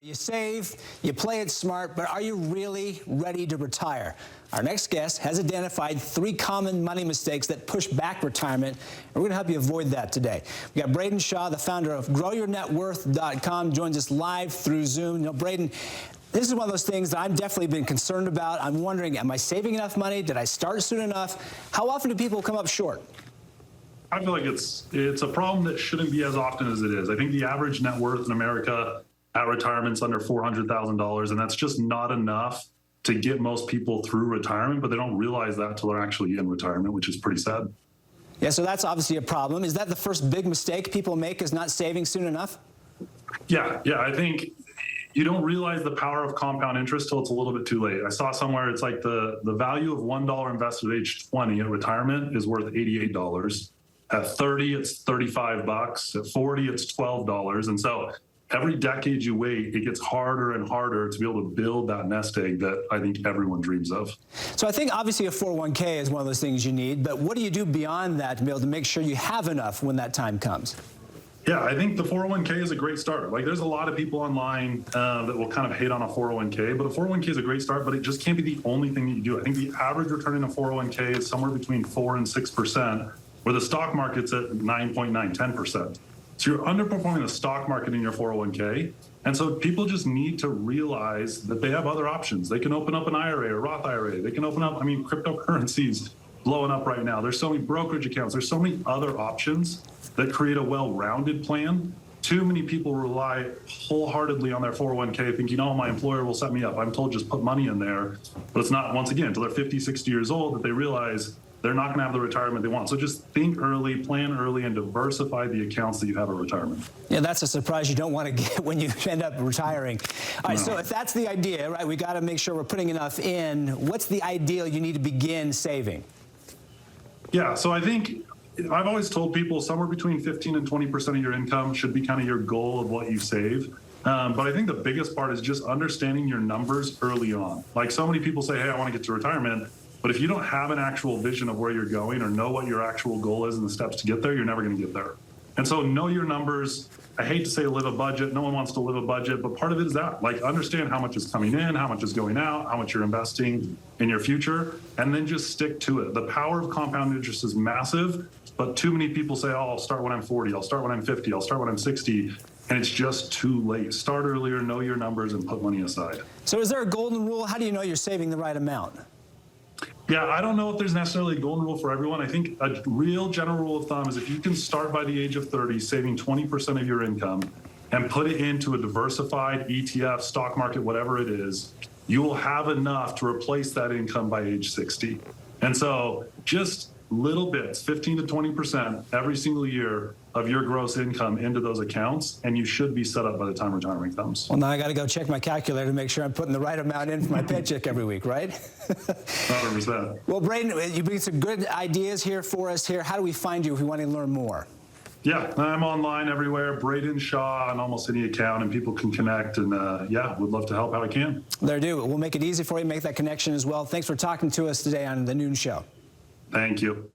You save, you play it smart, but are you really ready to retire? Our next guest has identified 3 common money mistakes that push back retirement, and we're going to help you avoid that today. We got Braiden Shaw, the founder of GrowYourNetWorth.com, joins us live through Zoom. You know, Braiden, this is one of those things that I've definitely been concerned about. I'm wondering, am I saving enough money? Did I start soon enough? How often do people come up short? I feel like it's a problem that shouldn't be as often as it is. I think the average net worth in America at retirement's under $400,000, and that's just not enough to get most people through retirement, but they don't realize that until they're actually in retirement, which is pretty sad. Yeah, so that's obviously a problem. Is that the first big mistake people make, is not saving soon enough? Yeah, I think you don't realize the power of compound interest till it's a little bit too late. I saw somewhere it's like the value of $1 invested at age 20 at retirement is worth $88. At 30, it's $35. At 40, it's $12. And so every decade you wait, it gets harder and harder to be able to build that nest egg that I think everyone dreams of. So I think obviously a 401k is one of those things you need, but what do you do beyond that to be able to make sure you have enough when that time comes? Yeah, I think the 401k is a great start. Like, there's a lot of people online that will kind of hate on a 401k, but a 401k is a great start, but it just can't be the only thing that you do. I think the average return in a 401k is somewhere between 4 and 6%, where the stock market's at 9.9, 10%. So you're underperforming the stock market in your 401k. And so people just need to realize that they have other options. They can open up an IRA or Roth IRA. They can open up, cryptocurrencies blowing up right now. There's so many brokerage accounts. There's so many other options that create a well-rounded plan. Too many people rely wholeheartedly on their 401k thinking, oh, my employer will set me up. I'm told just put money in there. But it's not, once again, until they're 50, 60 years old that they realize they're not going to have the retirement they want. So just think early, plan early, and diversify the accounts that you have at retirement. Yeah, that's a surprise you don't want to get when you end up retiring. All right, so if that's the idea, right, we got to make sure we're putting enough in. What's the ideal you need to begin saving? Yeah, so I think I've always told people somewhere between 15 and 20% of your income should be kind of your goal of what you save. But I think the biggest part is just understanding your numbers early on. Like, so many people say, hey, I want to get to retirement. But if you don't have an actual vision of where you're going or know what your actual goal is and the steps to get there, you're never going to get there. And so know your numbers. I hate to say live a budget. No one wants to live a budget, but part of it is that, like, understand how much is coming in, how much is going out, how much you're investing in your future, and then just stick to it. The power of compound interest is massive, but too many people say, oh, I'll start when I'm 40, I'll start when I'm 50, I'll start when I'm 60, and it's just too late. Start earlier, know your numbers, and put money aside. So is there a golden rule? How do you know you're saving the right amount? Yeah, I don't know if there's necessarily a golden rule for everyone. I think a real general rule of thumb is if you can start by the age of 30, saving 20% of your income and put it into a diversified ETF, stock market, whatever it is, you will have enough to replace that income by age 60. And so just little bits, 15 to 20% every single year of your gross income into those accounts, and you should be set up by the time retirement comes. Well, now I got to go check my calculator to make sure I'm putting the right amount in for my paycheck every week, right? 100%. Well, Braiden, you bring some good ideas here for us here. How do we find you if we want to learn more? Yeah, I'm online everywhere, Braiden Shaw on almost any account, and people can connect, and yeah, would love to help how I can. There do. We'll make it easy for you, make that connection as well. Thanks for talking to us today on The Noon Show. Thank you.